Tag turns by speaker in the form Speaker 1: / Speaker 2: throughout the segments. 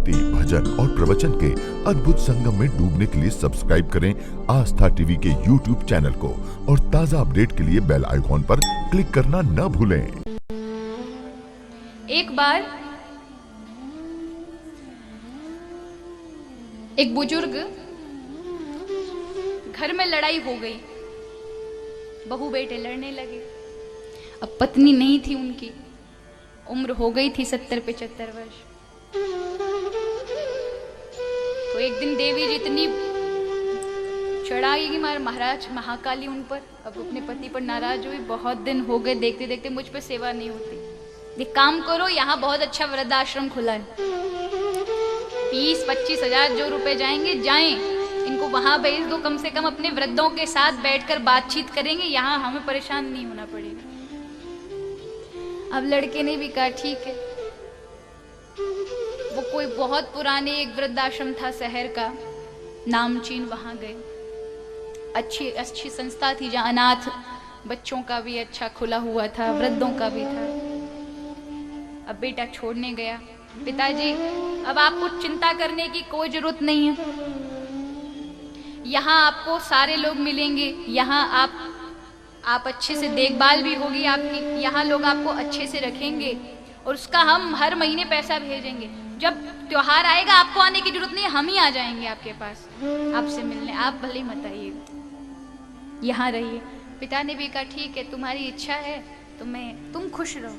Speaker 1: भक्ति, भजन और प्रवचन के अद्भुत संगम में डूबने के लिए सब्सक्राइब करें आस्था टीवी के YouTube चैनल को और ताज़ा अपडेट के लिए बेल आइकॉन पर क्लिक करना न भूलें।
Speaker 2: एक बार एक बुजुर्ग घर में लड़ाई हो गई, बहू बेटे लड़ने लगे। अब पत्नी नहीं थी, उनकी उम्र हो गई थी 70-75 वर्ष। तो एक दिन देवी जी इतनी चढ़ाई कि महाराज महाकाली उन पर, अब अपने पति पर नाराज हुई। बहुत दिन हो गए देखते देखते मुझ पर सेवा नहीं होती, एक काम करो, यहाँ बहुत अच्छा वृद्धाश्रम खुला है, 20-25 हजार जो रुपए जाएंगे जाएं, इनको वहां भेज दो, कम से कम अपने वृद्धों के साथ बैठकर बातचीत करेंगे, यहाँ हमें परेशान नहीं होना पड़ेगा। अब लड़के ने भी कहा ठीक है। वो कोई बहुत पुराने एक वृद्धाश्रम था शहर का, नामचीन, वहां गए। अच्छी अच्छी संस्था थी जहां अनाथ बच्चों का भी अच्छा खुला हुआ था, वृद्धों का भी था। अब बेटा छोड़ने गया, पिताजी अब आपको चिंता करने की कोई जरूरत नहीं है, यहाँ आपको सारे लोग मिलेंगे, यहाँ आप अच्छे से देखभाल भी होगी आपकी, यहाँ लोग आपको अच्छे से रखेंगे और उसका हम हर महीने पैसा भेजेंगे। जब त्योहार आएगा आपको आने की जरूरत नहीं, हम ही आ जाएंगे आपके पास आपसे मिलने, आप भले ही मत आइएगा, यहाँ रहिए। पिता ने भी कहा ठीक है, तुम्हारी इच्छा है तो तुम खुश रहो।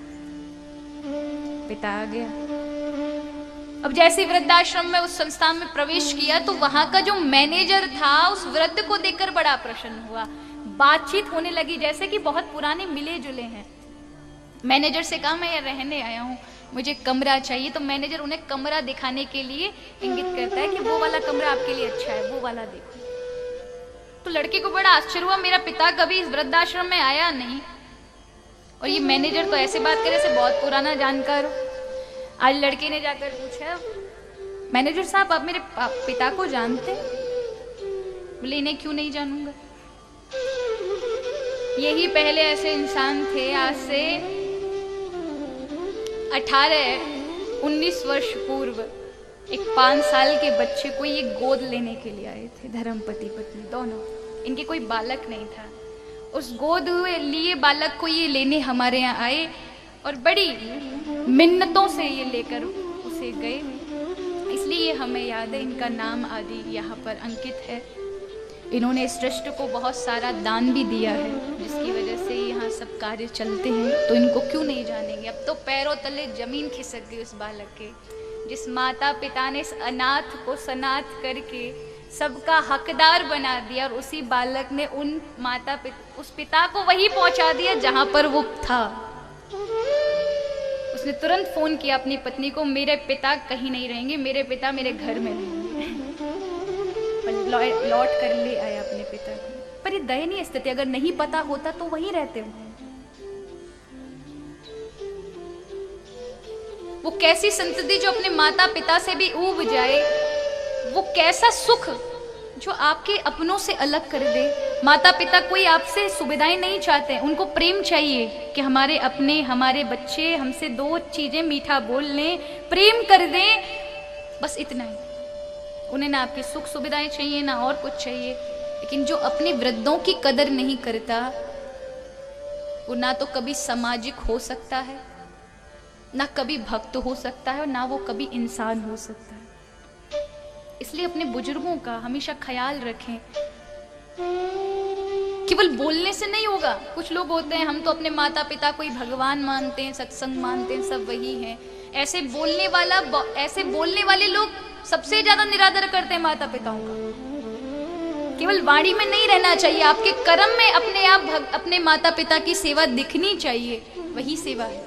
Speaker 2: पिता आ गया। अब जैसे वृद्धाश्रम में उस संस्थान में प्रवेश किया तो वहां का जो मैनेजर था उस वृद्ध को देखकर बड़ा प्रसन्न हुआ। बातचीत होने लगी जैसे कि बहुत पुराने मिले जुले हैं। मैनेजर से कहा मैं यहाँ रहने आया हूँ, मुझे कमरा चाहिए। तो मैनेजर उन्हें कमरा दिखाने के लिए इंगित करता है कि वो वाला कमरा आपके लिए अच्छा है, वो वाला देखो। तो लड़के को बड़ा आश्चर्य हुआ, मेरा पिता कभी इस वृद्धाश्रम में आया नहीं और ये मैनेजर तो ऐसे बात करे से बहुत पुराना जानकार हो। आज लड़के ने जाकर पूछा, मैनेजर साहब आप मेरे पिता को जानते? बोले इन्हें क्यों नहीं जानूंगा, यही पहले ऐसे इंसान थे, आज से 18-19 वर्ष पूर्व एक 5 साल के बच्चे को ये गोद लेने के लिए आए थे, धर्मपति पत्नी दोनों। इनके कोई बालक नहीं था, उस गोद लिए बालक को ये लेने हमारे यहाँ आए और बड़ी मिन्नतों से ये लेकर उसे गए। इसलिए हमें याद है, इनका नाम आदि यहाँ पर अंकित है। इन्होंने इस ट्रस्ट को बहुत सारा दान भी दिया है, जिसकी वजह से यहाँ सब कार्य चलते हैं। तो इनको क्यों नहीं जानेंगे। अब तो पैरों तले जमीन खिसक गई उस बालक के, जिस माता पिता ने इस अनाथ को सनाथ करके सबका हकदार बना दिया और उसी बालक ने उस पिता को वही पहुंचा दिया जहां पर वो था। उसने तुरंत फोन किया अपनी पत्नी को, मेरे पिता कहीं नहीं रहेंगे, मेरे पिता मेरे घर में रहेंगे। लौट कर ले आया अपने पिता को। पर ये दयनीय स्थिति, अगर नहीं पता होता तो वहीं रहते हो। वो कैसी संतति जो अपने माता पिता से भी ऊब जाए, वो कैसा सुख जो आपके अपनों से अलग कर दे। माता पिता कोई आपसे सुविधाएं नहीं चाहते, उनको प्रेम चाहिए कि हमारे अपने, हमारे बच्चे हमसे 2 चीजें मीठा बोल लें, प्रेम कर दें, बस इतना ही। उन्हें ना आपकी सुख सुविधाएं चाहिए ना और कुछ चाहिए। लेकिन जो अपने वृद्धों की कदर नहीं करता, वो ना तो कभी सामाजिक हो सकता है, ना कभी भक्त हो सकता है और ना वो कभी इंसान हो सकता है। इसलिए अपने बुजुर्गों का हमेशा ख्याल रखें। केवल बोलने से नहीं होगा। कुछ लोग होते हैं, हम तो अपने माता पिता को ही भगवान मानते हैं, सत्संग मानते हैं, सब वही हैं। ऐसे बोलने वाले लोग सबसे ज्यादा निरादर करते हैं माता पिताओं का। केवल वाणी में नहीं रहना चाहिए, आपके कर्म में अपने आप अपने माता पिता की सेवा दिखनी चाहिए, वही सेवा है।